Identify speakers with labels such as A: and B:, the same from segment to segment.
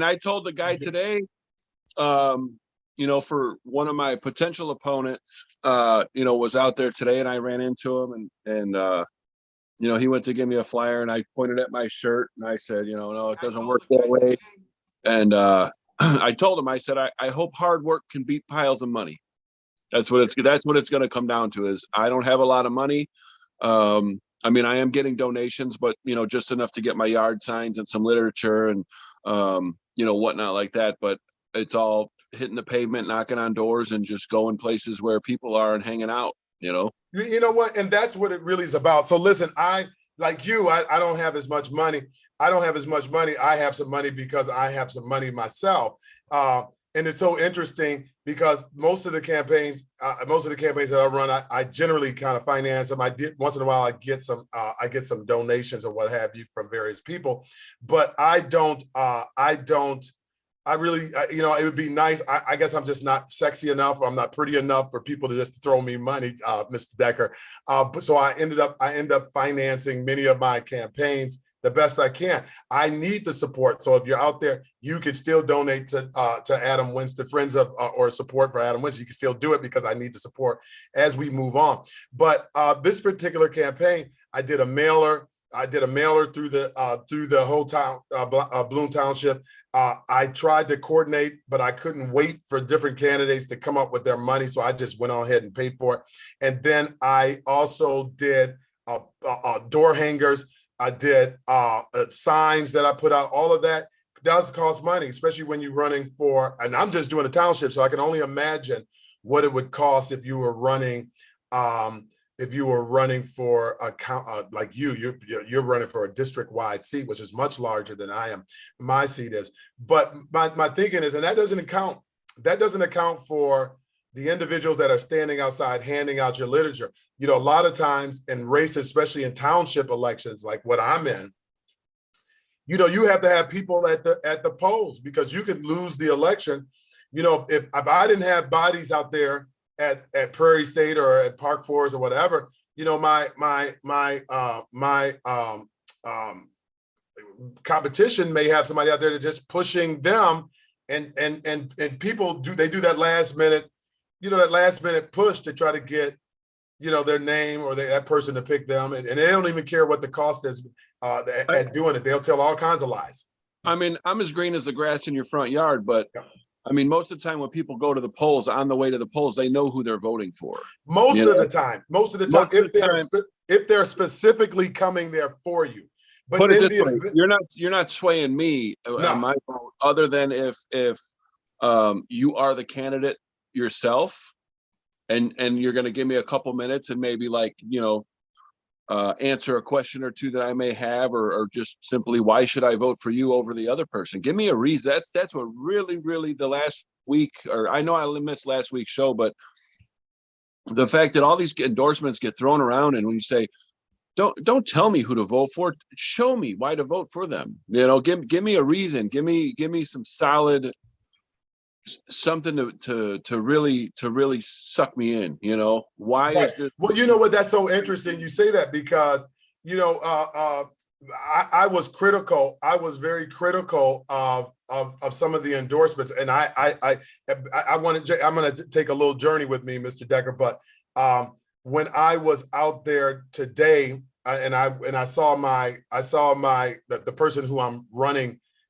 A: I told the guy today, for one of my potential opponents, was out there today, and I ran into him, and he went to give me a flyer, and I pointed at my shirt, and I said, no, it doesn't work that way. And I told him, I said, I hope hard work can beat piles of money. That's what it's going to come down to. Is I don't have a lot of money. I am getting donations, but just enough to get my yard signs and some literature and whatnot like that. But it's all hitting the pavement, knocking on doors, and just going places where people are and hanging out.
B: You know what? And that's what it really is about. So listen, I don't have as much money. I have some money because I have some money myself. And it's so interesting because most of the campaigns that I run, I generally kind of finance them. I did once in a while. I get some donations or what have you from various people, but it would be nice. I guess I'm just not sexy enough. I'm not pretty enough for people to just throw me money, Mr. Decker. But so I end up financing many of my campaigns the best I can. I need the support. So if you're out there, you can still donate to Adam Winston, friends of or support for Adam Winston. You can still do it because I need the support as we move on. But this particular campaign, I did a mailer. Through the whole town, Bloom Township. I tried to coordinate, but I couldn't wait for different candidates to come up with their money. So I just went on ahead and paid for it. And then I also did door hangers. I did signs that I put out. All of that does cost money, especially when you're running for, and I'm just doing a township, so I can only imagine what it would cost if you were running for a count, like you're running for a district-wide seat, which is much larger than I am. My seat is, but my thinking is, and that doesn't account for the individuals that are standing outside handing out your literature. A lot of times in races, especially in township elections, like what I'm in, you have to have people at the polls because you could lose the election. If I didn't have bodies out there at Prairie State or at Park Forest or whatever, my competition may have somebody out there that's just pushing them, and people do that last minute, that last minute push to try to get their name or that person to pick them, and they don't even care what the cost is at doing it. They'll tell all kinds of lies.
A: I'm as green as the grass in your front yard, but. Yeah. Most of the time when people go to the polls, on the way to the polls, they know who they're voting for. Most of the time,
B: if they're specifically coming there for you. But
A: put it this way, you're not swaying me on my vote, other than if you are the candidate yourself, and you're going to give me a couple minutes and maybe answer a question or two that I may have, or just simply, why should I vote for you over the other person? Give me a reason. That's what really the last week, or I know I missed last week's show, but the fact that all these endorsements get thrown around, and when you say, don't tell me who to vote for, show me why to vote for them. Give me a reason. Give me some solid something to really suck me in. Why is this?
B: Well, what, that's so interesting you say that, because I was critical. I was very critical of some of the endorsements, and I'm going to take a little journey with me, Mr. Decker. But when I was out there today, and I saw the person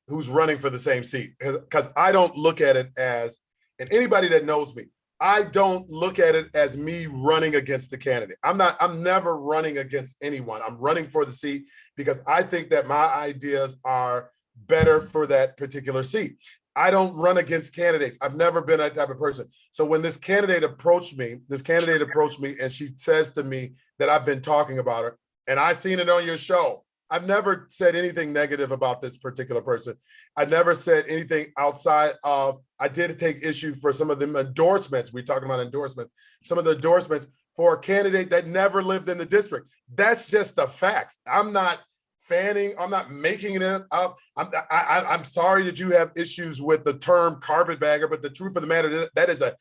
B: who's running for the same seat, because I don't look at it as, and anybody that knows me, I don't look at it as me running against the candidate. I'm never running against anyone. I'm running for the seat because I think that my ideas are better for that particular seat. I don't run against candidates. I've never been that type of person. So when this candidate approached me and she says to me that I've been talking about her, and I seen it on your show, I've never said anything negative about this particular person. I never said anything outside of, I did take issue for some of them endorsements. We're talking about endorsement, some of the endorsements for a candidate that never lived in the district. That's just the facts. I'm not fanning, I'm not making it up. I'm sorry that you have issues with the term carpetbagger, but the truth of the matter is that is a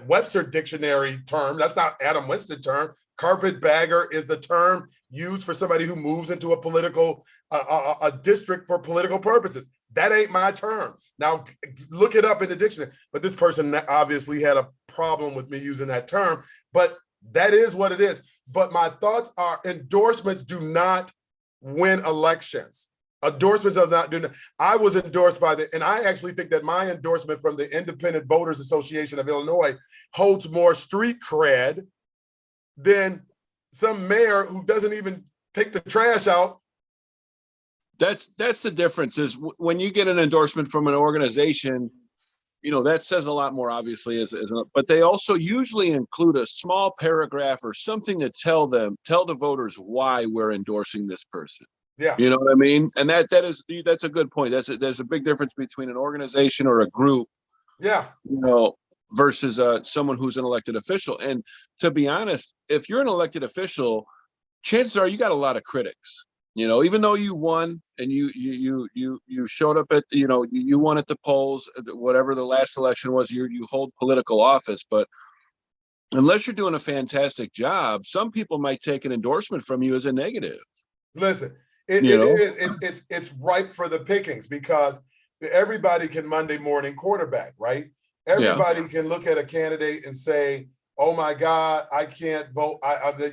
B: Webster dictionary term. That's not Adam Winston term. Carpetbagger is the term used for somebody who moves into a political a district for political purposes. That ain't my term. Now, look it up in the dictionary. But this person obviously had a problem with me using that term, but that is what it is. But my thoughts are endorsements do not win elections. Endorsements are not doing. I was endorsed by and I actually think that my endorsement from the Independent Voters Association of Illinois holds more street cred than some mayor who doesn't even take the trash out.
A: That's the difference is when you get an endorsement from an organization, that says a lot more, obviously, but they also usually include a small paragraph or something to tell the voters why we're endorsing this person.
B: Yeah.
A: You know what I mean? And that's a good point. There's a big difference between an organization or a group.
B: Yeah.
A: Versus someone who's an elected official. And to be honest, if you're an elected official, chances are you got a lot of critics. Even though you won and you showed up at, you won at the polls, whatever the last election was, you hold political office. But unless you're doing a fantastic job, some people might take an endorsement from you as a negative.
B: Listen, it's ripe for the pickings because everybody can Monday morning quarterback, right? Everybody can look at a candidate and say, "Oh my God, I can't vote.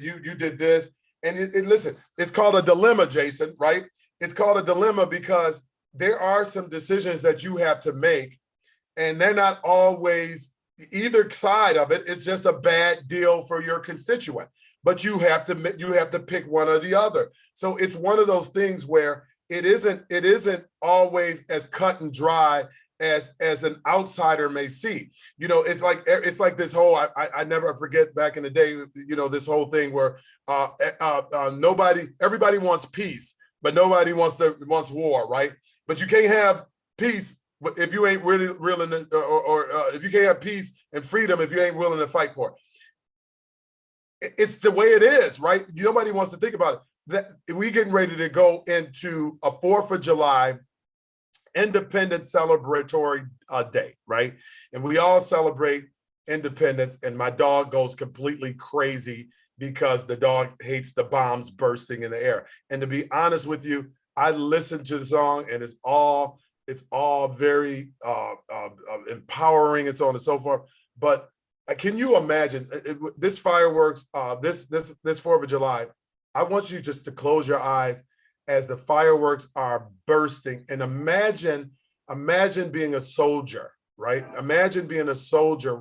B: You did this." And listen, it's called a dilemma, Jason, right? It's called a dilemma because there are some decisions that you have to make, and they're not always either side of it. It's just a bad deal for your constituent, but you have to pick one or the other. So it's one of those things where it isn't always as cut and dry as an outsider may see. It's like this whole, I never forget back in the day, this whole thing where everybody wants peace, but nobody wants war, right? But you can't have peace if you ain't really willing to, or if you can't have peace and freedom if you ain't willing to fight for it. It's the way it is, right? Nobody wants to think about it. That we getting ready to go into a 4th of July independent celebratory day, right? And we all celebrate independence, and my dog goes completely crazy because the dog hates the bombs bursting in the air. And to be honest with you, I listened to the song and it's all very empowering and so on and so forth. But can you imagine this fireworks, this 4th of July? I want you just to close your eyes as the fireworks are bursting, and imagine being a soldier, right? Imagine being a soldier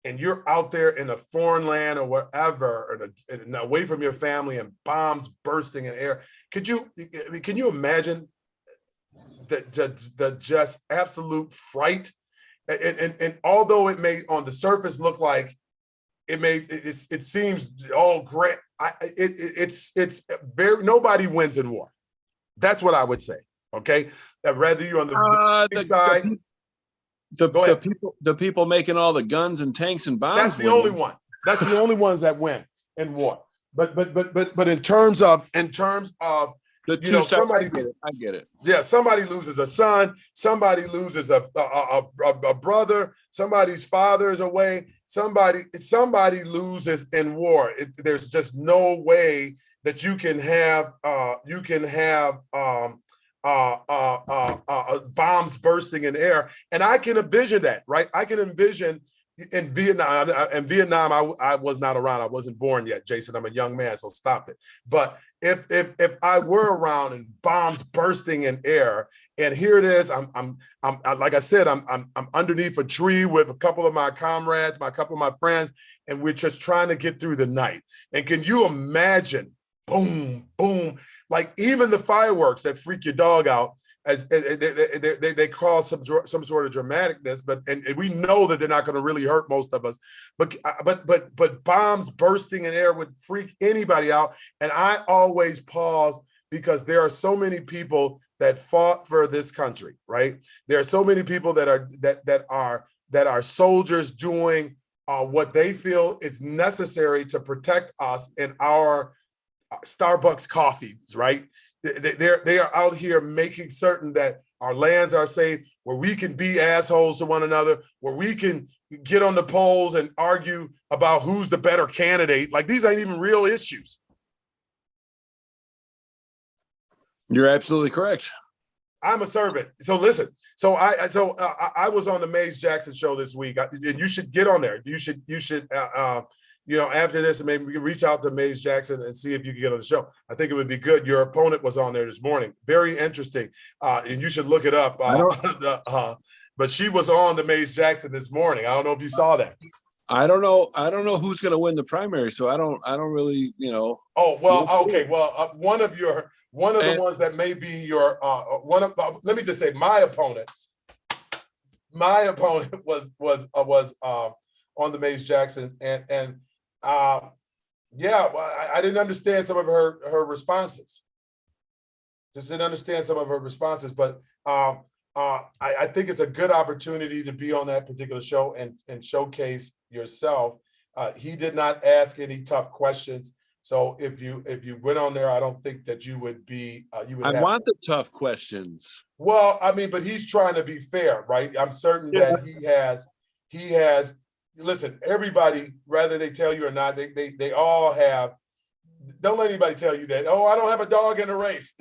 B: and you're out there in a foreign land or wherever, and away from your family, and bombs bursting in air. Can you imagine the just absolute fright? And although it may on the surface look like it seems all great, it's very, nobody wins in war. That's what I would say. Okay, rather you on the side.
A: The people making all the guns and tanks and bombs.
B: That's the only one. That's the only ones that win in war. But in terms of somebody,
A: I get it.
B: Yeah, somebody loses a son, somebody loses a brother, somebody's father is away, somebody loses in war. There's just no way that you can have bombs bursting in air. And I can envision that, right? I can envision in Vietnam. I was not around. I wasn't born yet, Jason. I'm a young man, so stop it. But if I were around and bombs bursting in air, and here it is, I'm like I said, I'm underneath a tree with a couple of my comrades, a couple of my friends, and we're just trying to get through the night. And can you imagine? Boom, boom, like even the fireworks that freak your dog out, as they cause some sort of dramaticness, and we know that they're not going to really hurt most of us, but bombs bursting in air would freak anybody out. And I always pause because there are so many people that fought for this country, right? There are so many people that are soldiers doing what they feel is necessary to protect us in our Starbucks coffees, right? They are out here making certain that our lands are safe, where we can be assholes to one another, where we can get on the polls and argue about who's the better candidate. Like, these ain't even real issues.
A: You're absolutely correct.
B: I'm a servant. So listen. So I was on the Mays Jackson show this week, and you should get on there. You should after this, maybe we can reach out to Mays Jackson and see if you can get on the show. I think it would be good. Your opponent was on there this morning. Very interesting, and you should look it up. But she was on the Mays Jackson this morning. I don't know if you saw that.
A: I don't know who's going to win the primary, so I don't really,
B: Oh well, okay. Well, one of the ones that may be your let me just say, my opponent was on the Mays Jackson, and yeah, well, I didn't understand some of her responses. Just didn't understand some of her responses, but I think it's a good opportunity to be on that particular show and showcase yourself. He did not ask any tough questions, so if you went on there, I don't think that you would be. I
A: want the tough questions.
B: Well, I mean, but he's trying to be fair, right? I'm certain that he has. Listen, everybody, whether they tell you or not, they all have. Don't let anybody tell you that. Oh, I don't have a dog in the race.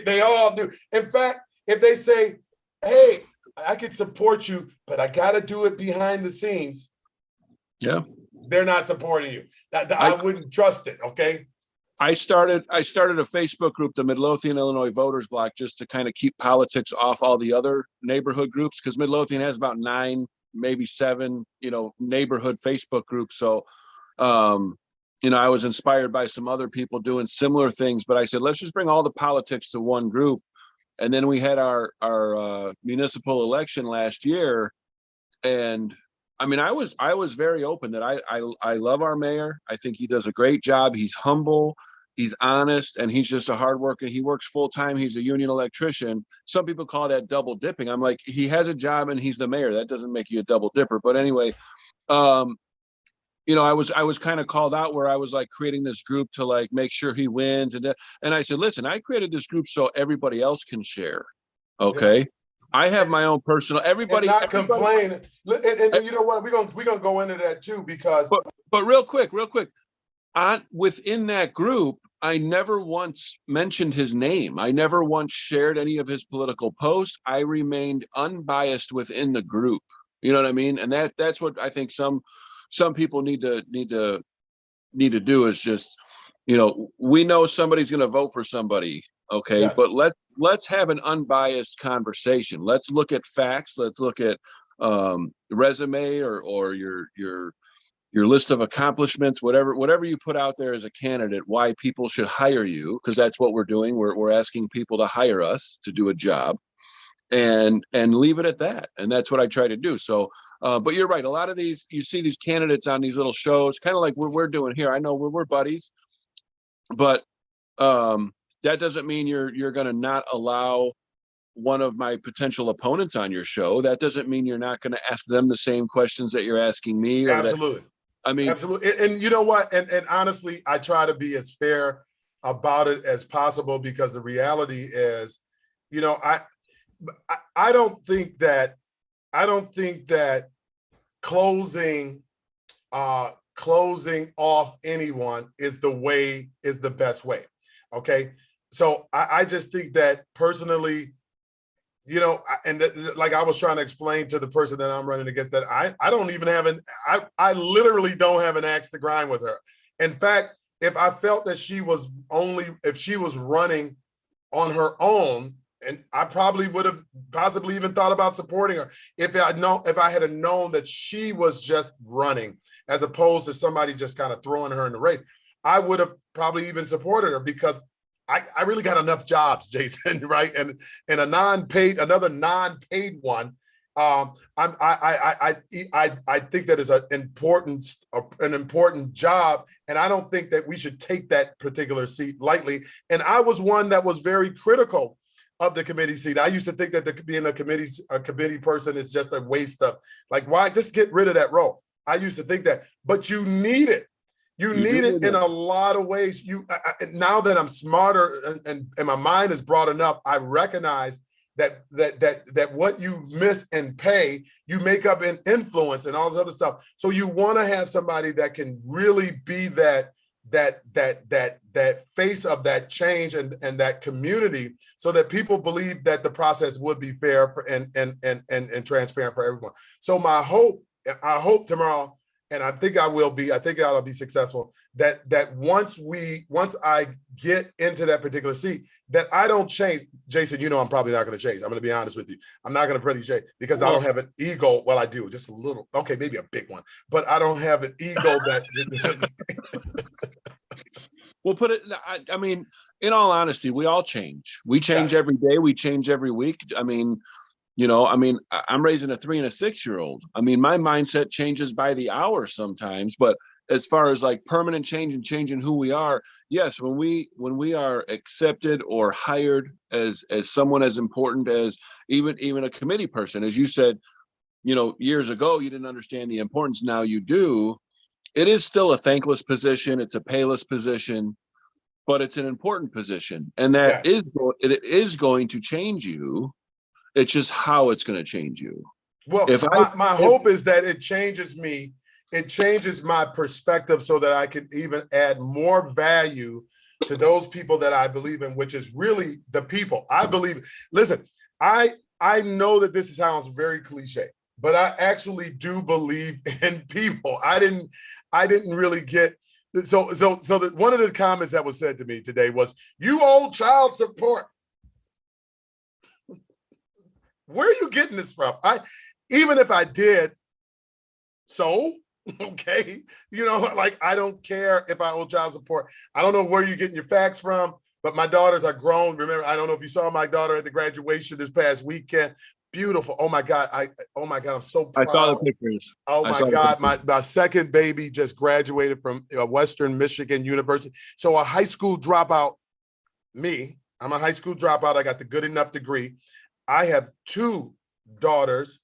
B: they all do. In fact, if they say, hey, I can support you, but I got to do it behind the scenes.
A: Yeah.
B: They're not supporting you. I wouldn't trust it. Okay.
A: I started a Facebook group, the Midlothian, Illinois Voters Block, just to kind of keep politics off all the other neighborhood groups, because Midlothian has about 9, maybe 7, neighborhood Facebook groups. So, I was inspired by some other people doing similar things, but I said, let's just bring all the politics to one group. And then we had our municipal election last year, and I mean, I was very open that I love our mayor. I think he does a great job. He's humble, he's honest, and he's just a hard worker. He works full time. He's a union electrician. Some people call that double dipping. I'm like, he has a job and he's the mayor. That doesn't make you a double dipper. But anyway, I was kind of called out where I was like creating this group to like make sure he wins, and I said, listen, I created this group so everybody else can share. Okay. Yeah. I have my own personal, everybody
B: complain. And you know what? We're gonna go into that too, because
A: but real quick, within that group, I never once mentioned his name. I never once shared any of his political posts. I remained unbiased within the group. You know what I mean? And that's what I think some people need to do is just, we know somebody's going to vote for somebody. Okay. Yes. But let's have an unbiased conversation. Let's look at facts. Let's look at resume or your list of accomplishments, whatever you put out there as a candidate, why people should hire you, because that's what we're doing. We're asking people to hire us to do a job, and leave it at that. And that's what I try to do. So, but you're right. A lot of these, you see these candidates on these little shows, kind of like what we're doing here. I know we're buddies, but that doesn't mean you're going to not allow one of my potential opponents on your show. That doesn't mean you're not going to ask them the same questions that you're asking me.
B: Absolutely. Absolutely. And you know what? And honestly, I try to be as fair about it as possible, because the reality is, I don't think that closing off anyone is the best way. Okay. So I just think that personally, like I was trying to explain to the person that I'm running against, that I don't even have I literally don't have an axe to grind with her. In fact, if I felt that if she was running on her own, and I probably would have possibly even thought about supporting her if I had known that she was just running, as opposed to somebody just kind of throwing her in the race. I would have probably even supported her, because I really got enough jobs, Jason, right? And another non-paid one. I think that is an important job, and I don't think that we should take that particular seat lightly. And I was one that was very critical of the committee seat. I used to think that being a committee person is just a waste of, like, why just get rid of that role? I used to think that, but you need it. You need it in a lot of ways. Now that I'm smarter and my mind is broad enough, I recognize that what you miss in pay, you make up in influence and all this other stuff. So you want to have somebody that can really be that that face of that change and that community, so that people believe that the process would be fair for, and transparent for everyone. So I hope tomorrow, and I think I will be, I think I'll be successful, that once I get into that particular seat, that I don't change. Jason, you know, I'm probably not going to change. I'm going to be honest with you. I'm not going to pretty change because I don't have an ego. Well, I do, just a little. Okay, maybe a big one, but I don't have an ego that.
A: Well, I mean, in all honesty, we all change. We change
B: Yes.
A: every day. We change every week. I mean, I'm raising a 3 and a 6-year-old. I mean, my mindset changes by the hour sometimes, but as far as like permanent change and changing who we are, yes, when we are accepted or hired as someone as important as even a committee person, as you said, years ago, you didn't understand the importance. Now you do. It is still a thankless position. It's a payless position, but it's an important position. And
B: Yes.
A: it is going to change you. It's just how it's going to change you.
B: Well, my hope is that it changes me. It changes my perspective so that I can even add more value to those people that I believe in, which is really the people. I believe, listen, I know that this sounds very cliche, but I actually do believe in people. I didn't really get, so one of the comments that was said to me today was, "You owe child support." Where are you getting this from? Even if I did, so okay, like, I don't care if I owe child support. I don't know where you're getting your facts from, but my daughters are grown. Remember, I don't know if you saw my daughter at the graduation this past weekend. Beautiful. Oh my God. I'm so proud.
A: I saw the pictures.
B: Oh my God. My second baby just graduated from Western Michigan University. So a high school dropout, I'm a high school dropout. I got the good enough degree. I have 2 daughters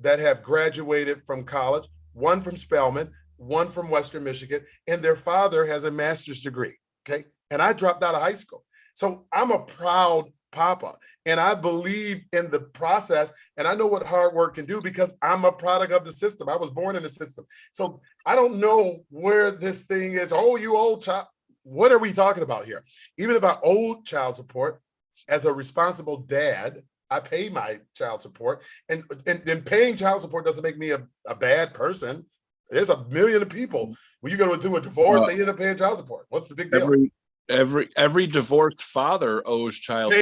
B: that have graduated from college, one from Spelman, one from Western Michigan, and their father has a master's degree, okay? And I dropped out of high school. So I'm a proud papa, and I believe in the process, and I know what hard work can do because I'm a product of the system. I was born in the system. So I don't know where this thing is. Oh, you old child. What are we talking about here? Even if I owe child support, as a responsible dad, I pay my child support, and paying child support doesn't make me a bad person. There's a million of people. When you go to do a divorce, they end up paying child support. What's the big deal?
A: Every divorced father owes child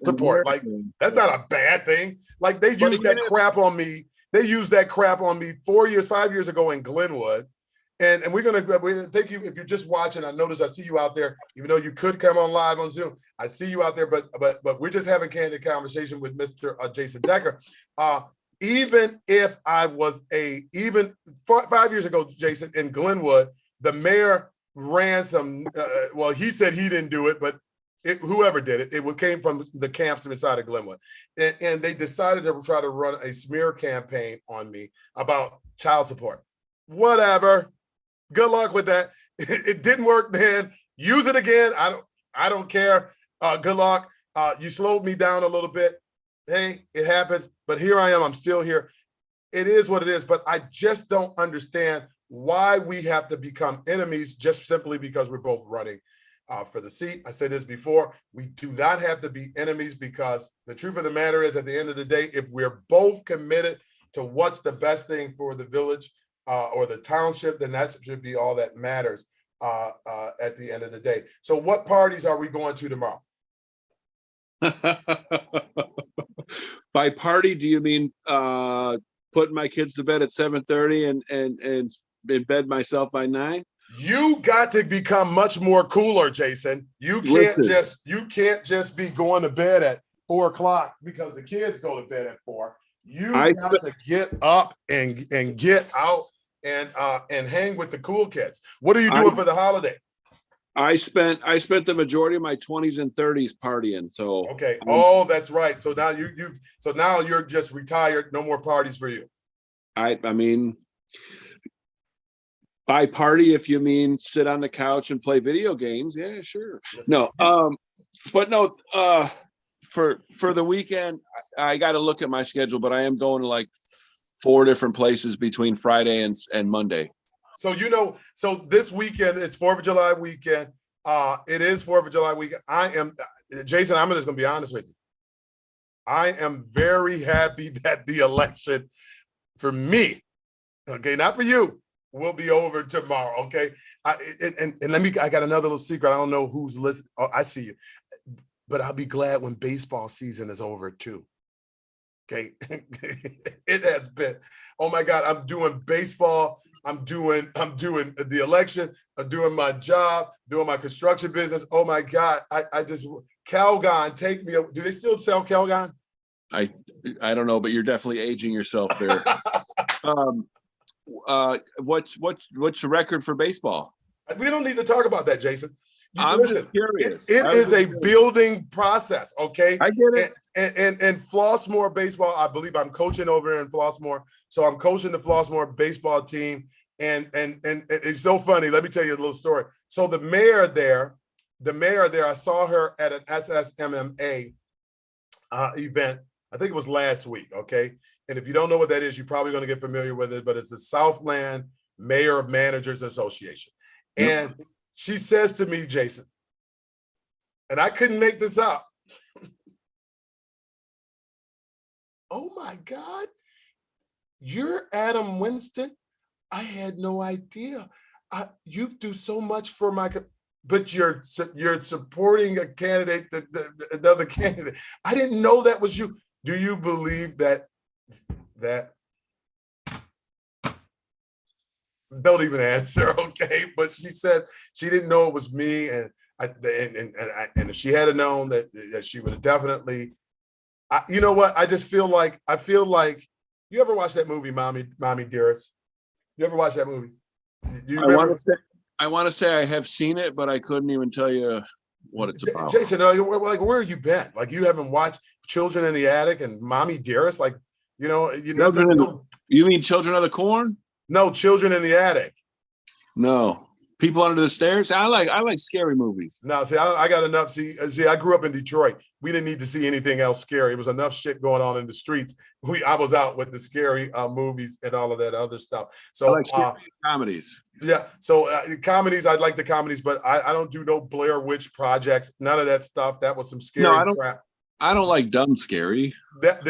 B: support. Like, that's not a bad thing. Like, they used that crap on me. They used that crap on me 5 years ago in Glenwood. And we're gonna take you, if you're just watching. I notice I see you out there, even though you could come on live on Zoom. I see you out there, but we're just having candid conversation with Mr. Jason Decker. Even if I was 5 years ago, Jason, in Glenwood, the mayor ran some. Well, he said he didn't do it, but whoever did it, it came from the camps inside of Glenwood, and they decided to try to run a smear campaign on me about child support. Whatever. Good luck with that. It didn't work then. Use it again. I don't care. Good luck. You slowed me down a little bit. Hey, it happens. But here I am. I'm still here. It is what it is. But I just don't understand why we have to become enemies just simply because we're both running for the seat. I said this before. We do not have to be enemies, because the truth of the matter is, at the end of the day, if we're both committed to what's the best thing for the village, or the township, then that should be all that matters at the end of the day. So what parties are we going to tomorrow?
A: By party, do you mean putting my kids to bed at 7:30 and in bed myself by 9?
B: You got to become much more cooler, Jason. You can't just be going to bed at 4 o'clock because the kids go to bed at 4. You got to get up and get out and hang with the cool kids. What are you doing for the holiday?
A: I spent the majority of my 20s and 30s partying. So
B: okay. That's right. So now now you're just retired. No more parties for you.
A: I mean, by party, if you mean sit on the couch and play video games, yeah, sure. No, but no, for the weekend, I got to look at my schedule, but I am going to like 4 different places between Friday and Monday.
B: So, so this weekend is 4th of July weekend. It is 4th of July weekend. Jason, I'm just going to be honest with you. I am very happy that the election for me, okay, not for you, will be over tomorrow, okay? I got another little secret. I don't know who's listening. Oh, I see you. But I'll be glad when baseball season is over too. Okay. It has been, oh my God, I'm doing baseball. I'm doing the election. I'm doing my job, doing my construction business. Oh my God. I just, Calgon, take me. Do they still sell Calgon?
A: I don't know, but you're definitely aging yourself there. What's your record for baseball?
B: We don't need to talk about that, Jason.
A: Just curious.
B: It is a building process, okay?
A: I get
B: it. And Flossmoor baseball, I believe I'm coaching over here in Flossmoor. So I'm coaching the Flossmoor baseball team. And it's so funny. Let me tell you a little story. So the mayor there, I saw her at an SSMMA event. I think it was last week, okay? And if you don't know what that is, you're probably going to get familiar with it, but it's the Southland Mayor of Managers Association. And she says to me, Jason, and I couldn't make this up. Oh my God, you're Adam Winston? I had no idea. You do so much for my, but you're supporting a candidate, another candidate. I didn't know that was you. Do you believe that? Don't even answer, okay? But she said she didn't know it was me, and if she had known that she would have definitely. You know what? I feel like you ever watch that movie, Mommy Dearest? You ever watch that movie? Do you remember?
A: I want to say I have seen it, but I couldn't even tell you what it's about.
B: Jason, like, where have you been? Like, you haven't watched Children in the Attic and Mommy Dearest? Like, you
A: mean Children of the Corn?
B: No, Children in the Attic.
A: No. People Under the Stairs. I like scary movies.
B: No, see, I got enough. See, I grew up in Detroit. We didn't need to see anything else scary. It was enough shit going on in the streets. I was out with the scary movies and all of that other stuff. So
A: I like comedies.
B: Yeah. So comedies, I like the comedies, but I don't do no Blair Witch projects. None of that stuff. That was some scary crap.
A: I don't like dumb scary.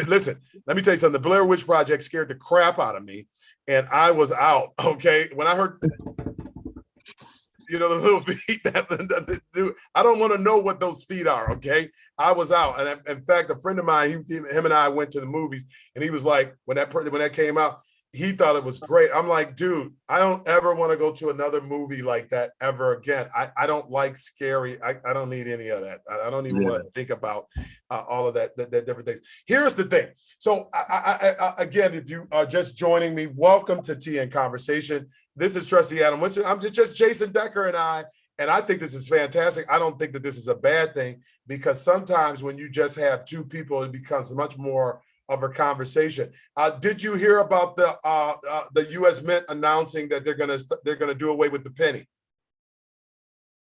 B: Listen, let me tell you something. The Blair Witch Project scared the crap out of me, and I was out. Okay, when I heard, the little feet that do, I don't want to know what those feet are. Okay, I was out, and in fact, a friend of mine, him and I went to the movies, and he was like, when that came out, he thought it was great. I'm like, dude, I don't ever want to go to another movie like that ever again. I don't like scary. I don't need any of that. I don't even want to think about all of that different things. Here's the thing. So I again, if you are just joining me, welcome to Tea and Conversation. This is Trustee Adam Winston. I'm just Jason Decker and I think this is fantastic. I don't think that this is a bad thing, because sometimes when you just have two people, it becomes much more of a conversation. Did you hear about the U.S. Mint announcing that they're gonna do away with the penny?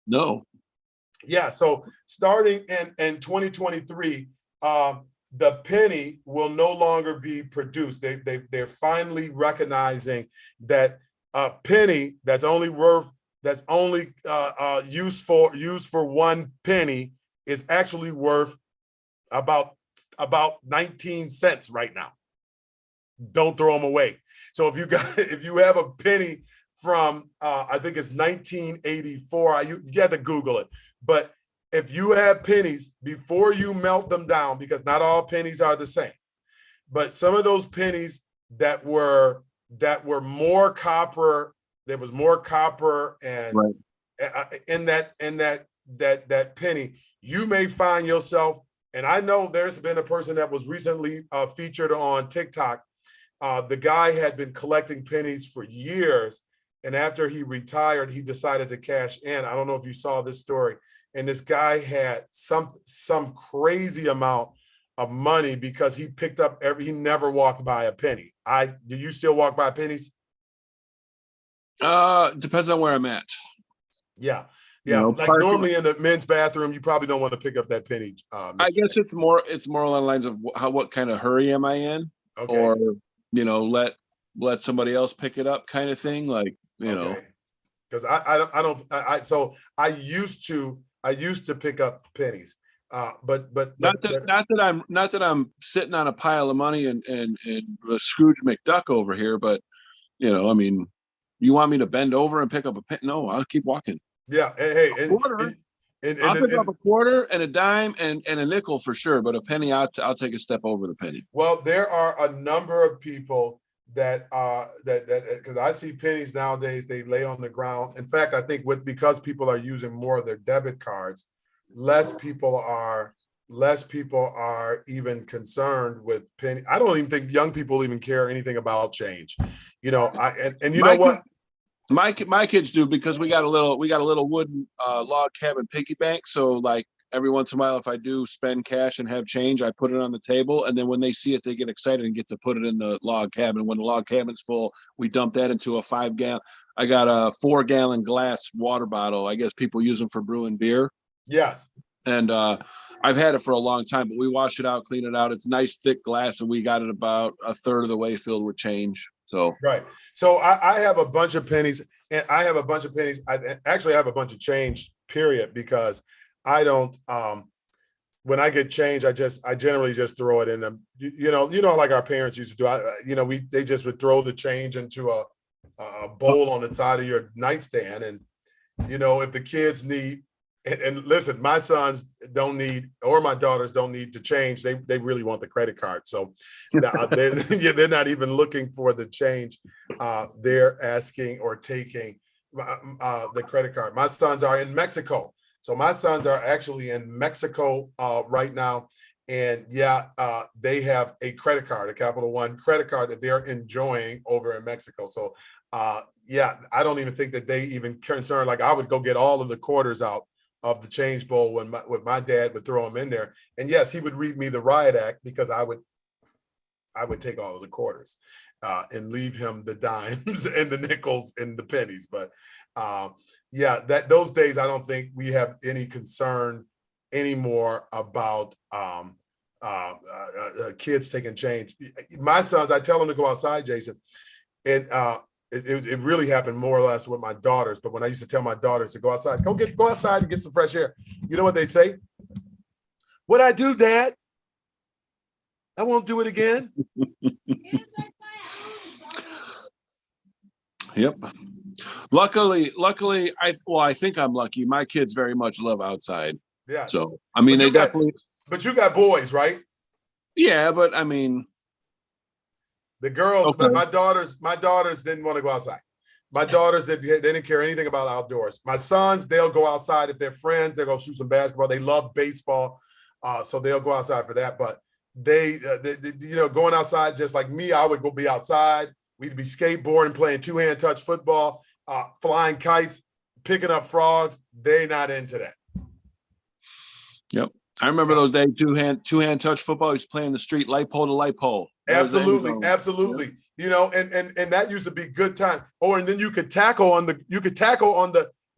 A: No.
B: Yeah. So starting in 2023, the penny will no longer be produced. They're finally recognizing that a penny that's only used for 1 penny is actually worth about 19 cents right now. Don't throw them away. So if you have a penny from I think it's 1984, you got to Google it. But if you have pennies, before you melt them down, because not all pennies are the same, but some of those pennies that were more copper, there was more copper and in that penny, you may find yourself. And I know there's been a person that was recently featured on TikTok. The guy had been collecting pennies for years. And after he retired, he decided to cash in. I don't know if you saw this story. And this guy had some crazy amount of money because he picked up he never walked by a penny. Do you still walk by pennies?
A: Depends on where I'm at.
B: Yeah. Yeah, like normally in the men's bathroom, you probably don't want to pick up that penny.
A: I guess it's more along the lines of what kind of hurry am I in, or let somebody else pick it up, kind of thing. Like you know.
B: Okay. Because so I used to pick up pennies.
A: Not that I'm sitting on a pile of money and a Scrooge McDuck over here, but you know, I mean, you want me to bend over and pick up a penny? No, I'll keep walking.
B: yeah, hey,
A: Quarter. I'll pick up a quarter and a dime and a nickel for sure, but a penny, I'll take a step over the penny.
B: well, there are a number of people that because I see pennies nowadays, they lay on the ground. In fact, I think because people are using more of their debit cards, less people are even concerned with penny. I don't even think young people even care anything about change. You know, and you know what?
A: My kids do, because we got a little wooden log cabin piggy bank. So like every once in a while, if I do spend cash and have change, I put it on the table, and then when they see it, they get excited and get to put it in the log cabin. When the log cabin's full, we dump that into a 5-gallon. I got a 4-gallon glass water bottle. I guess people use them for brewing beer.
B: Yes.
A: And I've had it for a long time, but we wash it out, clean it out. It's nice thick glass, and we got it about a third of the way filled with change. So
B: right. So I have a bunch of pennies, and I have a bunch of pennies. I actually have a bunch of change, period, because I don't. When I get change, I generally just throw it in them. You know, like our parents used to do. They just would throw the change into a bowl on the side of your nightstand, and if the kids need. And listen, my sons don't need, or my daughters don't need to change. They really want the credit card. So they're not even looking for the change. They're asking or taking the credit card. My sons are in Mexico. So my sons are actually in Mexico right now. And they have a credit card, a Capital One credit card that they're enjoying over in Mexico. So I don't even think that they even concerned. Like I would go get all of the quarters out of the change bowl when my dad would throw them in there. And yes, he would read me the riot act, because I would take all of the quarters and leave him the dimes and the nickels and the pennies. But those days, I don't think we have any concern anymore about kids taking change. My sons, I tell them to go outside, Jason, and it really happened more or less with my daughters. But when I used to tell my daughters to go outside, go outside and get some fresh air, you know what they'd say? What'd I do, Dad? I won't do it again.
A: Yep. Luckily, I think I'm lucky. My kids very much love outside.
B: Yeah.
A: So I mean,
B: But you got boys, right?
A: Yeah, but I mean.
B: The girls,
A: okay.
B: my daughters didn't want to go outside. My daughters, they didn't care anything about outdoors. My sons, they'll go outside if they're friends. They'll go shoot some basketball. They love baseball, so they'll go outside for that. But they going outside just like me, I would go be outside. We'd be skateboarding, playing two-hand touch football, flying kites, picking up frogs. They're not into that.
A: Yep. I remember those days, two-hand touch football. He was playing the street, light pole to light pole.
B: Absolutely. Yeah. And that used to be good time. And then you could tackle on the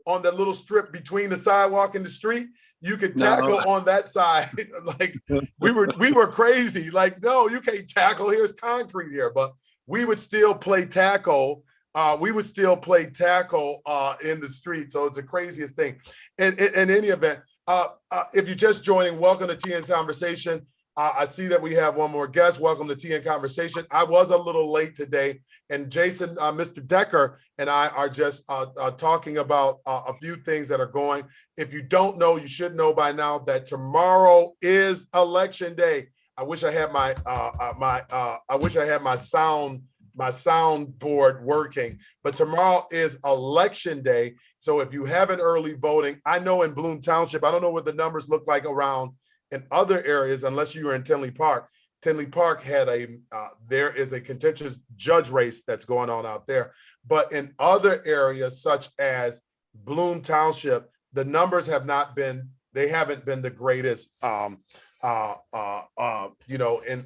B: little strip between the sidewalk and the street. You could tackle on that side. Like we were crazy. Like, no, you can't tackle. Here's concrete here. But we would still play tackle. In the street. So it's the craziest thing. In any event, if you're just joining, welcome to TN Conversation. I see that we have one more guest. Welcome to TN Conversation. I was a little late today, and Jason, Mr. Decker, and I are just talking about a few things that are going. If you don't know, you should know by now that tomorrow is Election Day. I wish I had my soundboard working, but tomorrow is Election Day. So if you haven't early voting, I know in Bloom Township, I don't know what the numbers look like around in other areas, unless you were in Tinley Park. Tinley Park had there is a contentious judge race that's going on out there. But in other areas, such as Bloom Township, the numbers haven't been the greatest, in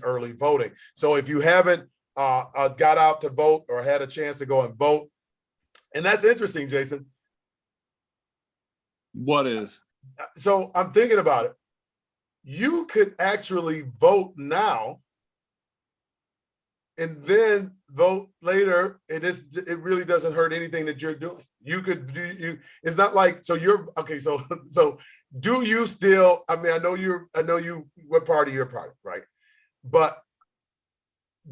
B: early voting. So if you haven't got out to vote or had a chance to go and vote, and that's interesting, Jason.
A: What is?
B: So I'm thinking about it. You could actually vote now and then vote later. And it really doesn't hurt anything that you're doing. You could do it's not like, so you're okay. So do you still, I mean, I know you, what party you're part of, right? But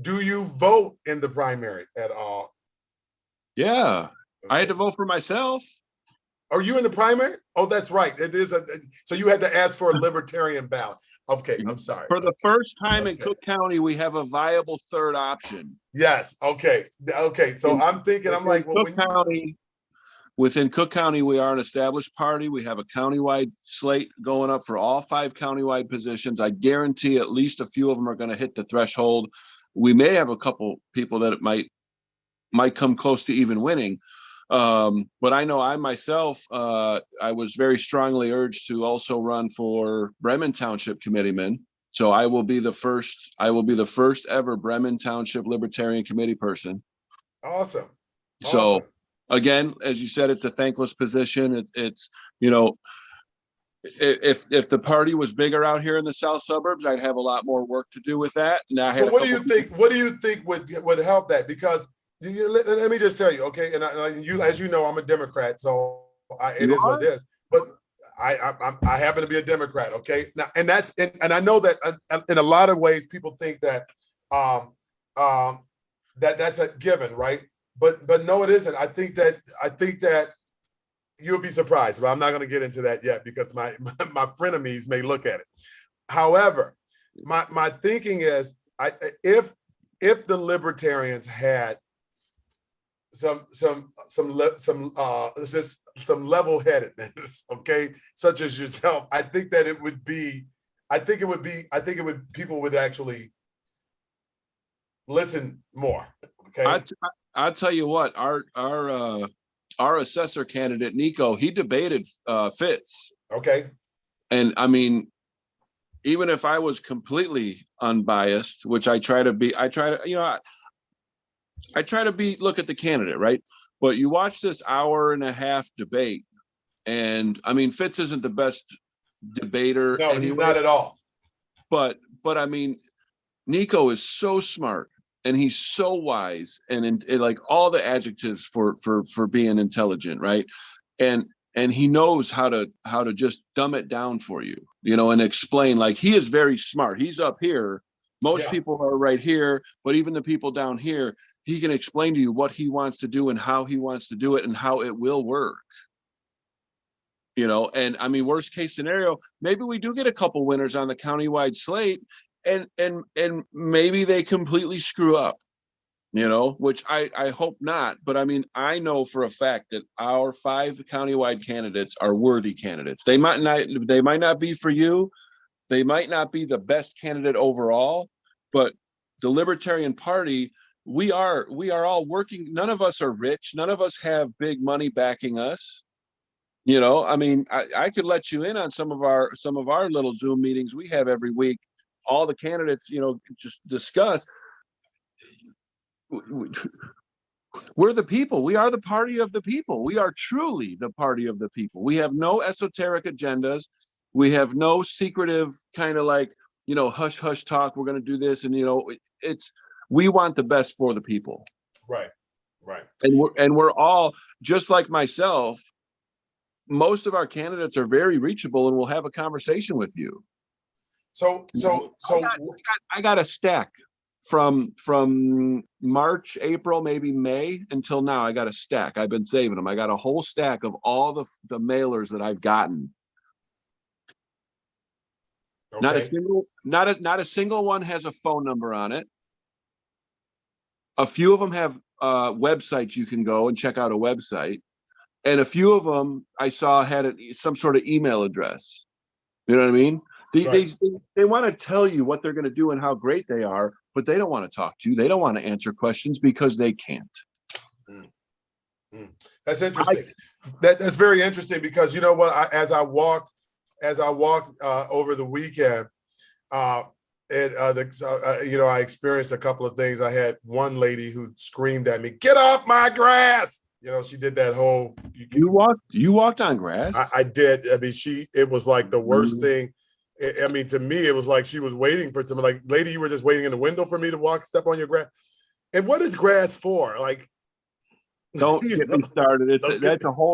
B: do you vote in the primary at all?
A: Yeah.
B: Okay.
A: I had to vote for myself.
B: Are you in the primary? Oh, that's right. It is so you had to ask for a libertarian ballot. Okay, I'm sorry.
A: For the first time in Cook County, we have a viable third option.
B: Yes. Okay. So I'm thinking, I'm like, well,
A: within Cook County, we are an established party. We have a countywide slate going up for all 5 countywide positions. I guarantee at least a few of them are going to hit the threshold. We may have a couple people that might come close to even winning. But I know I myself, I was very strongly urged to also run for Bremen Township Committeeman. So I will be the first ever Bremen Township Libertarian Committee person.
B: Awesome.
A: So again, as you said, it's a thankless position. It's, you know, if the party was bigger out here in the south suburbs, I'd have a lot more work to do with that. Now,
B: so what do you think would help that? Because let me just tell you, okay, and you, as you know, I'm a Democrat, so it is what it is. But I happen to be a Democrat, okay. Now, and I know that in a lot of ways, people think that that's a given, right? But no, it isn't. I think that you'll be surprised, but I'm not going to get into that yet because my frenemies may look at it. However, my thinking is, if the libertarians had some level-headedness, okay, such as yourself, I think people would actually listen more. Okay.
A: I'll tell you what, our assessor candidate, Nico, he debated Fitz.
B: Okay.
A: And I mean, even if I was completely unbiased, which I try to be, look at the candidate, right? But you watch this hour-and-a-half debate, and I mean, Fitz isn't the best debater.
B: No, he's not at all.
A: But I mean, Nico is so smart, and he's so wise, and like all the adjectives for being intelligent, right? And he knows how to just dumb it down for you, and explain. Like, he is very smart. He's up here. Most people are right here, but even the people down here, he can explain to you what he wants to do and how he wants to do it and how it will work. And I mean, worst case scenario, maybe we do get a couple winners on the countywide slate, and maybe they completely screw up, which I hope not. But I mean, I know for a fact that our 5 countywide candidates are worthy candidates. They might not be for you. They might not be the best candidate overall, but the Libertarian Party, we are all working. None of us are rich. None of us have big money backing us. I mean, I could let you in on some of our little Zoom meetings we have every week. All the candidates, just discuss. We're the people. We are the party of the people. We are truly the party of the people. We have no esoteric agendas. We have no secretive kind of like, hush hush talk. We're going to do this, and we want the best for the people.
B: Right.
A: And we're all, just like myself, most of our candidates are very reachable and will have a conversation with you.
B: So
A: I got a stack from March, April, maybe May until now. I got a stack. I've been saving them. I got a whole stack of all the mailers that I've gotten. Okay. Not a single one has a phone number on it. A few of them have websites you can go and check out a website, and a few of them I saw had some sort of email address. You know what I mean? They want to tell you what they're going to do and how great they are, but they don't want to talk to you. They don't want to answer questions because they can't.
B: That's interesting. That's very interesting because you know what? As I walked over the weekend, I experienced a couple of things. I had one lady who screamed at me, "Get off my grass!" She did that whole.
A: You walked on grass.
B: I did. I mean, it was like the worst thing. I mean, to me, it was like she was waiting for something. Like, lady, you were just waiting in the window for me to step on your grass. And what is grass for? Like,
A: Don't get me started.
B: Don't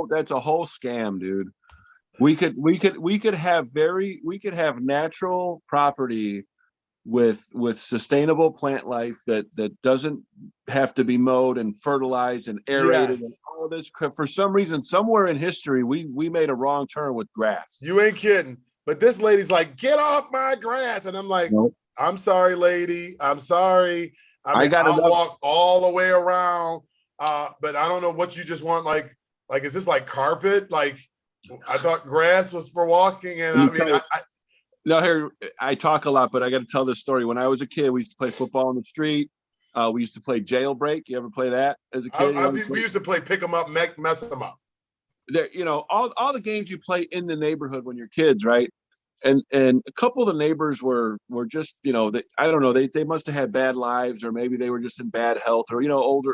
A: That's a whole scam, dude. We could have natural property with sustainable plant life that doesn't have to be mowed and fertilized and aerated and
B: Yes,
A: all this crap. For some reason, somewhere in history, we made a wrong turn with grass.
B: you ain't kidding. But this lady's like, get off my grass. And I'm like,
A: Nope.
B: I'm sorry, lady. I'm sorry. I
A: I
B: mean,
A: got
B: I'll
A: enough.
B: walk all the way around. But I don't know what you just want. Like, is this like carpet? Like, I thought grass was for walking. And I mean,
A: Now here, I talk a lot, but I got to tell this story. When I was a kid, we used to play football on the street. We used to play jailbreak. You ever play that as a kid?
B: we used to play pick them up, mess them up.
A: There, all the games you play in the neighborhood when you're kids, right? And a couple of the neighbors were just, I don't know, they must have had bad lives, or maybe they were just in bad health, or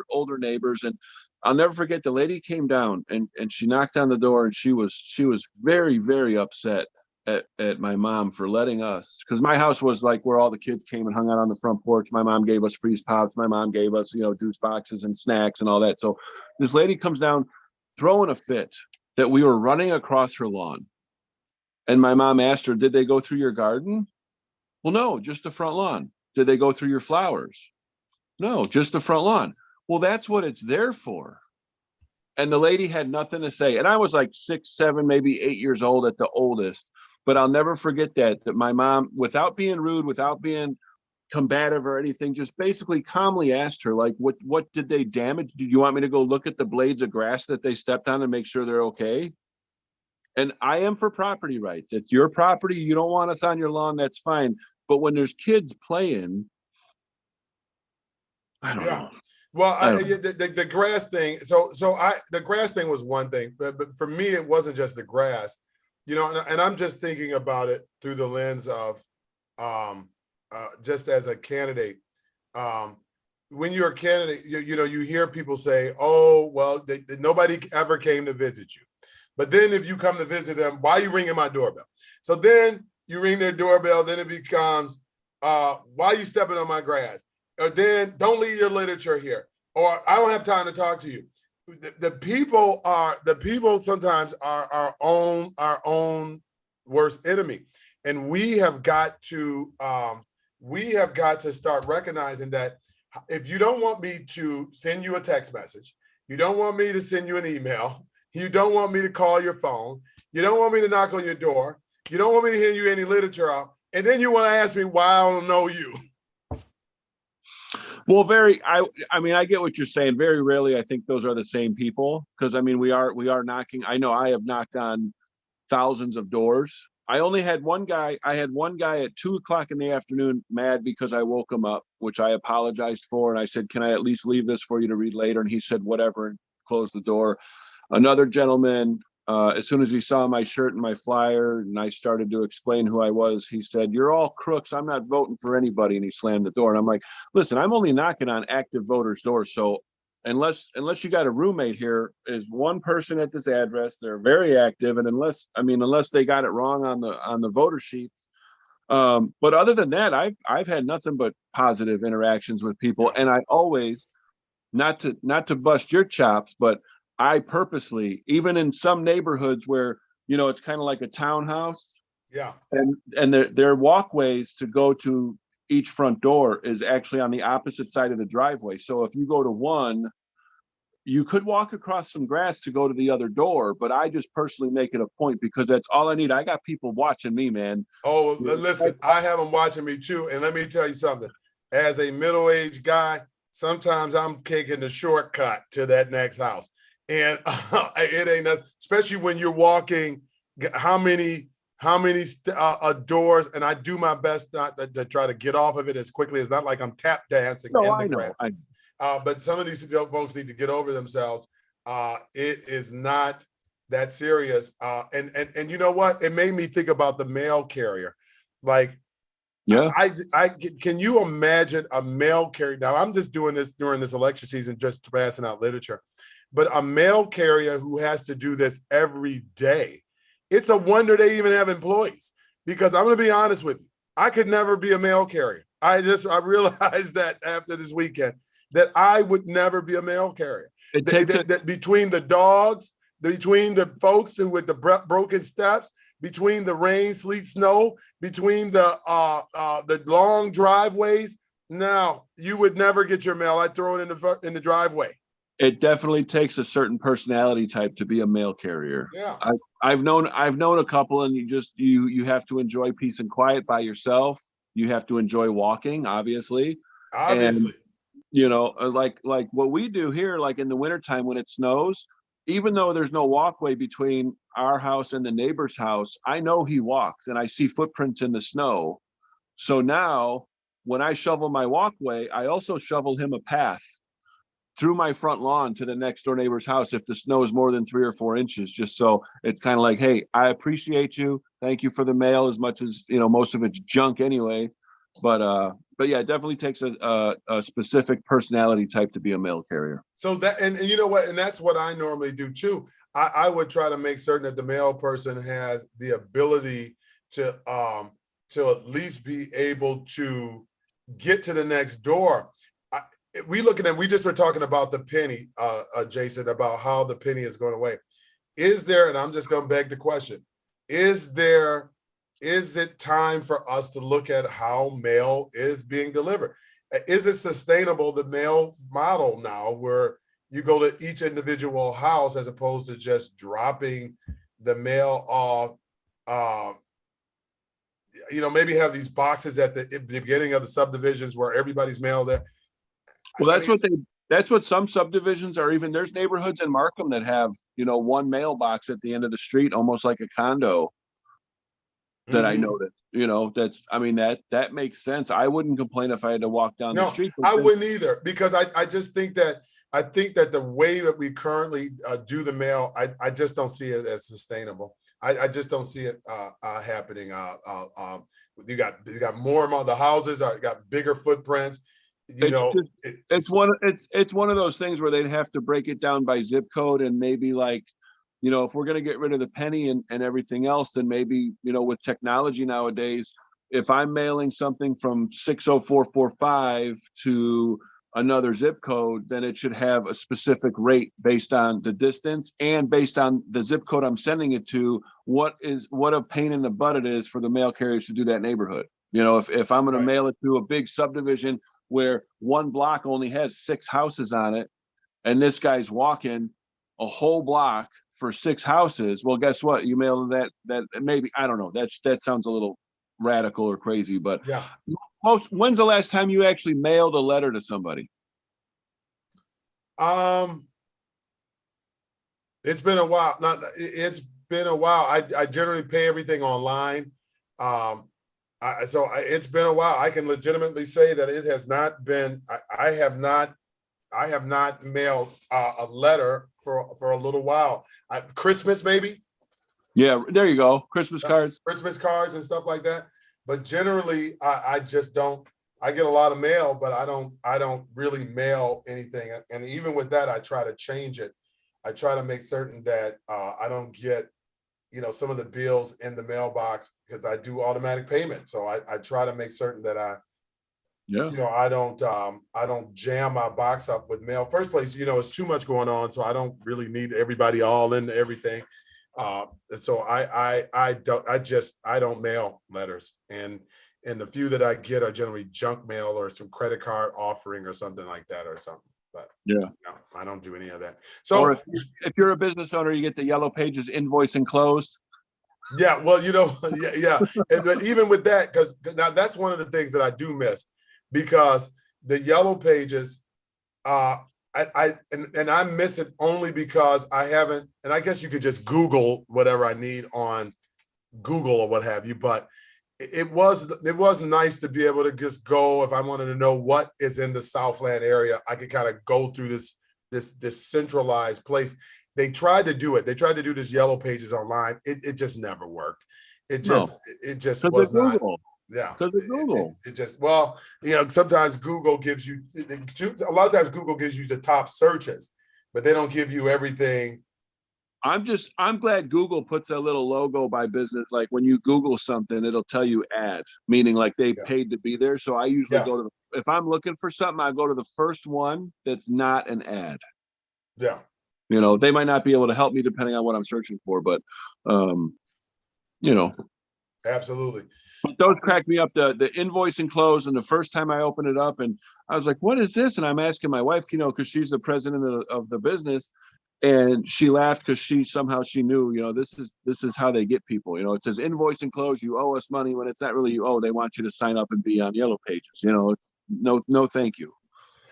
A: older neighbors. And I'll never forget, the lady came down and she knocked on the door, and she was very, very upset at my mom for letting us, because my house was like where all the kids came and hung out on the front porch. My mom gave us freeze pops. My mom gave us, juice boxes and snacks and all that. So this lady comes down throwing a fit that we were running across her lawn. And my mom asked her, did they go through your garden? Well, no, just the front lawn. Did they go through your flowers? No, just the front lawn. Well, that's what it's there for. And the lady had nothing to say. And I was like 6, 7, maybe 8 years old at the oldest. But I'll never forget that my mom, without being rude, without being combative or anything, just basically calmly asked her, like, what did they damage? Do you want me to go look at the blades of grass that they stepped on and make sure they're okay? And I am for property rights. It's your property. You don't want us on your lawn, that's fine. But when there's kids playing, I don't know.
B: Well, the grass thing. So the grass thing was one thing, but for me, it wasn't just the grass, and I'm just thinking about it through the lens of, just as a candidate. When you're a candidate, you hear people say, "Oh, well, nobody ever came to visit you." But then if you come to visit them, why are you ringing my doorbell? So then you ring their doorbell, then it becomes, why are you stepping on my grass? Or then don't leave your literature here. Or I don't have time to talk to you. The people sometimes are our own worst enemy. And we have got to start recognizing that if you don't want me to send you a text message, you don't want me to send you an email, you don't want me to call your phone, you don't want me to knock on your door, you don't want me to hand you any literature out, and then you want to ask me why I don't know you.
A: Well, I mean, I get what you're saying. Very rarely, I think those are the same people, because I mean, we are knocking. I know I have knocked on thousands of doors. I had one guy at 2:00 in the afternoon, mad because I woke him up, which I apologized for. And I said, can I at least leave this for you to read later? And he said, whatever, and closed the door. Another gentleman, as soon as he saw my shirt and my flyer, and I started to explain who I was, he said, you're all crooks. I'm not voting for anybody. And he slammed the door. And I'm like, listen, I'm only knocking on active voters' doors. So unless you got a roommate here, is one person at this address, they're very active. And unless they got it wrong on the voter sheets. But other than that, I've had nothing but positive interactions with people. And I always, not to bust your chops, but I purposely, even in some neighborhoods where, it's kind of like a townhouse.
B: Yeah.
A: And their walkways to go to each front door is actually on the opposite side of the driveway. So if you go to one, you could walk across some grass to go to the other door, but I just personally make it a point because that's all I need. I got people watching me, man.
B: Oh, listen, I have them watching me too. And let me tell you something. As a middle-aged guy, sometimes I'm taking the shortcut to that next house. And it ain't nothing, especially when you're walking, how many doors, and I do my best not to try to get off of it as quickly. It's not like I'm tap dancing.
A: No, I know.
B: But some of these folks need to get over themselves. It is not that serious. And you know what? It made me think about the mail carrier. Like, yeah, I can you imagine a mail carrier? Now I'm just doing this during this election season, just passing out literature. But a mail carrier who has to do this every day, it's a wonder they even have employees. Because I'm going to be honest with you, I could never be a mail carrier. I realized that after this weekend. that I would never be a mail carrier.
A: It takes
B: That between the dogs, between the folks who with the broken steps, between the rain, sleet, snow, between the long driveways. No, you would never get your mail. I'd throw it in the driveway.
A: It definitely takes a certain personality type to be a mail carrier.
B: Yeah.
A: I've known a couple, and you have to enjoy peace and quiet by yourself. You have to enjoy walking, obviously.
B: Obviously.
A: And like what we do here, like in the wintertime when it snows, even though there's no walkway between our house and the neighbor's house, I know he walks and I see footprints in the snow. So now when I shovel my walkway, I also shovel him a path through my front lawn to the next door neighbor's house if the snow is more than 3 or 4 inches, just so it's kind of like, hey, I appreciate you. Thank you for the mail, as much as, most of it's junk anyway. But yeah, it definitely takes a specific personality type to be a mail carrier.
B: So that, and you know what, and that's what I normally do too. I would try to make certain that the mail person has the ability to at least be able to get to the next door. We just were talking about the penny, Jason, about how the penny is going away. Is there, and I'm just going to beg the question, is it time for us to look at how mail is being delivered? Is it sustainable, the mail model now, where you go to each individual house as opposed to just dropping the mail off? Maybe have these boxes at the beginning of the subdivisions where everybody's mail there.
A: Well, that's what some subdivisions are. Even there's neighborhoods in Markham that have, one mailbox at the end of the street, almost like a condo. That I noticed, that makes sense. I wouldn't complain if I had to walk down the street.
B: I wouldn't either, because I just think that the way that we currently do the mail, I just don't see it as sustainable. I just don't see it happening. You got more and more, the houses got bigger footprints.
A: It's one of those things where they'd have to break it down by zip code, and maybe like, if we're going to get rid of the penny and everything else, then maybe, with technology nowadays, if I'm mailing something from 60445 to another zip code, then it should have a specific rate based on the distance and based on the zip code I'm sending it to. What a pain in the butt it is for the mail carriers to do that neighborhood. If I'm going to mail it to a big subdivision where one block only has 6 houses on it, and this guy's walking a whole block for 6 houses, well, guess what? You mail that maybe, I don't know. That sounds a little radical or crazy, but
B: yeah.
A: When's the last time you actually mailed a letter to somebody?
B: It's been a while. It's been a while. I generally pay everything online. It's been a while. I can legitimately say that it has not been. I have not mailed a letter for a little while. Christmas maybe.
A: Yeah, there you go. Christmas cards
B: and stuff like that. But generally, I just don't. I get a lot of mail, but I don't really mail anything. And even with that, I try to change it. I try to make certain that I don't get, some of the bills in the mailbox, because I do automatic payment. So I try to make certain that I don't jam my box up with mail. First place, it's too much going on, so I don't really need everybody all into everything. So I don't mail letters, and the few that I get are generally junk mail or some credit card offering or something like that or something. But
A: yeah,
B: no, I don't do any of that. So
A: or if you're a business owner, you get the yellow pages invoice enclosed.
B: Yeah, well, yeah. But even with that, because now that's one of the things that I do miss, because the yellow pages, I miss it only because I haven't, and I guess you could just Google whatever I need on Google or what have you, but it was nice to be able to just go, if I wanted to know what is in the Southland area, I could kind of go through this centralized place. They tried to do it. They tried to do this yellow pages online. It just never worked. It just was not.
A: Google.
B: Yeah,
A: because of Google.
B: It just, sometimes Google gives you, a lot of times Google gives you the top searches, but they don't give you everything.
A: I'm glad Google puts a little logo by business. Like when you Google something, it'll tell you ad, meaning like they paid to be there. So I usually go to the if I'm looking for something, I go to the first one that's not an ad.
B: Yeah.
A: You know, they might not be able to help me depending on what I'm searching for, but you know,
B: Absolutely.
A: but those cracked me up. The invoice and close, and the first time I opened it up, and I was like, "What is this?" And I'm asking my wife, you know, because she's the president of the business, and she laughed because she knew, you know, this is how they get people. You know, it says invoice and close. You owe us money when it's not really you owe. They want you to sign up and be on Yellow Pages. You know, it's no, thank you.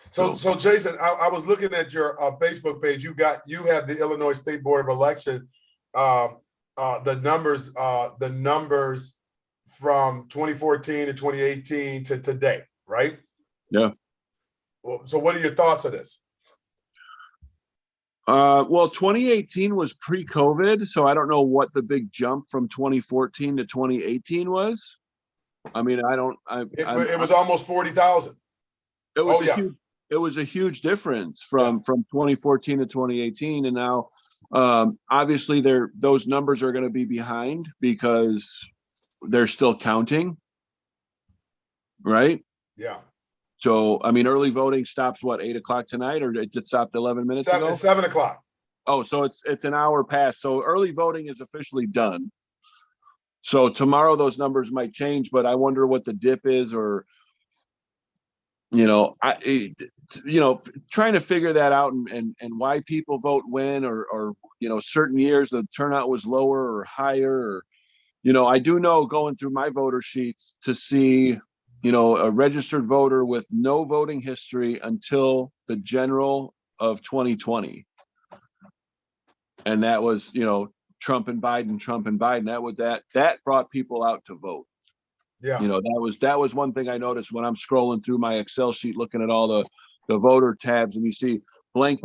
B: So Jason, I was looking at your Facebook page. You have the Illinois State Board of Election, the numbers from 2014 to 2018 to today, right?
A: Yeah.
B: Well, so what are your thoughts of this?
A: Well, 2018 was pre-COVID, so I don't know what the big jump from 2014 to 2018 was. I mean,
B: It was almost 40,000.
A: It was a huge difference from 2014 to 2018, and now obviously those numbers are going to be behind because they're still counting, right?
B: Yeah.
A: So I mean, early voting stops what, 8 o'clock tonight, or it stopped 11 minutes ago?
B: It's 7 o'clock.
A: Oh, so it's an hour past. So early voting is officially done. So tomorrow those numbers might change, but I wonder what the dip is, or trying to figure that out, and why people vote when, or certain years the turnout was lower or higher, or I do know, going through my voter sheets, to see a registered voter with no voting history until the general of 2020, and that was Trump and Biden. That brought people out to vote.
B: Yeah.
A: That was one thing I noticed when I'm scrolling through my Excel sheet looking at all the voter tabs, and you see blank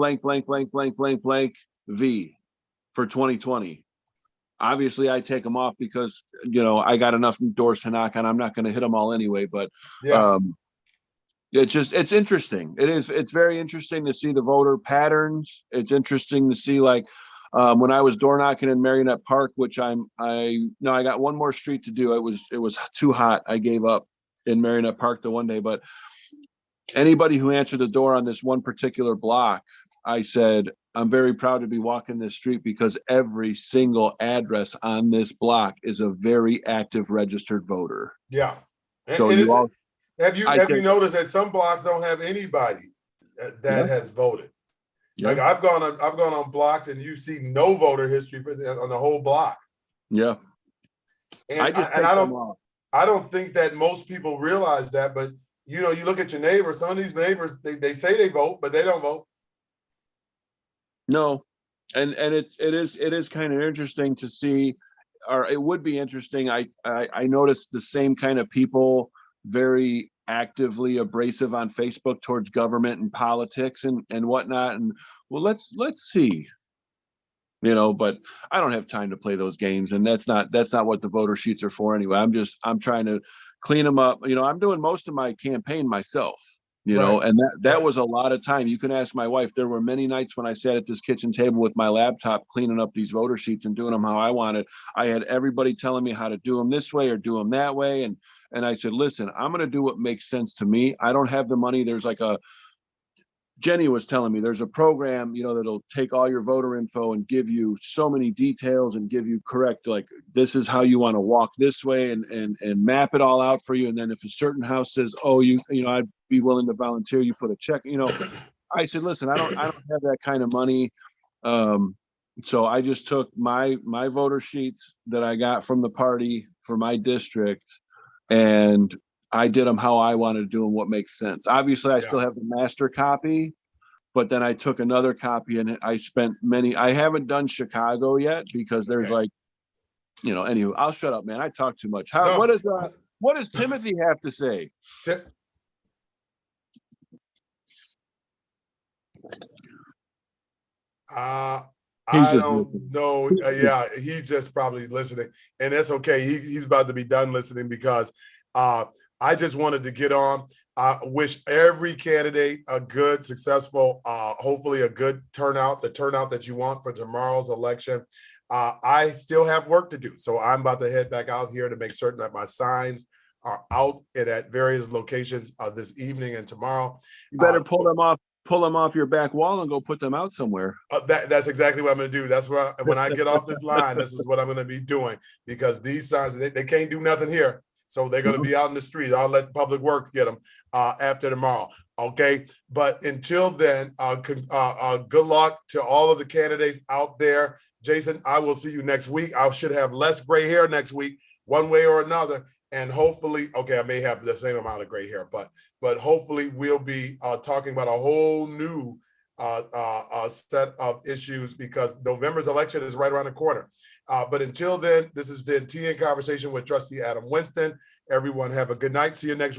A: V for 2020. Obviously I take them off because I got enough doors to knock on. I'm not going to hit them all anyway, but it's interesting. It's very interesting to see the voter patterns. It's interesting to see, like, when I was door knocking in Marionette Park, which I got one more street to do. It was too hot. I gave up in Marionette Park the one day, but anybody who answered the door on this one particular block, I said, I'm very proud to be walking this street because every single address on this block is a very active registered voter.
B: Yeah.
A: So
B: have you noticed that some blocks don't have anybody that has voted? Yeah. Like I've gone on blocks and you see no voter history on the whole block.
A: Yeah.
B: And I don't think that most people realize that, but you look at your neighbors, some of these neighbors, they say they vote, but they don't vote.
A: No. And it is kind of interesting to see, or it would be interesting. I noticed the same kind of people, very actively abrasive on Facebook towards government and politics and whatnot. And well, let's see, but I don't have time to play those games, and that's not what the voter sheets are for anyway. I'm trying to clean them up. I'm doing most of my campaign myself, and that was a lot of time. You can ask my wife. There were many nights when I sat at this kitchen table with my laptop cleaning up these voter sheets and doing them how I wanted. I had everybody telling me how to do them this way or do them that way, and I said, listen, I'm going to do what makes sense to me. I don't have the money. There's Jenny was telling me there's a program, that'll take all your voter info and give you so many details and give you correct, like, this is how you want to walk this way, and map it all out for you. And then if a certain house says, oh, I'd be willing to volunteer, you put a check, I said, listen, I don't have that kind of money. So I just took my voter sheets that I got from the party for my district, and I did them how I wanted to do them, what makes sense. Obviously, I still have the master copy, but then I took another copy and I spent I haven't done Chicago yet because there's anyway, I'll shut up, man. I talk too much. What does Timothy have to say?
B: I don't know. Yeah, he's just probably listening, and that's okay. He's about to be done listening because I just wanted to get on. Wish every candidate a good, successful, hopefully a good turnout, the turnout that you want for tomorrow's election. I still have work to do, so I'm about to head back out here to make certain that my signs are out and at various locations this evening and tomorrow.
A: You better pull them off your back wall and go put them out somewhere.
B: That's exactly what I'm going to do. That's where, when I get off this line, this is what I'm going to be doing, because these signs, they can't do nothing here. So they're going to be out in the street. I'll let Public Works get them after tomorrow. Okay. But until then, good luck to all of the candidates out there. Jason, I will see you next week. I should have less gray hair next week, one way or another. And hopefully, okay, I may have the same amount of gray hair, but hopefully we'll be talking about a whole new set of issues, because November's election is right around the corner. But until then, this has been TN Conversation with Trustee Adam Winston. Everyone have a good night. See you next week.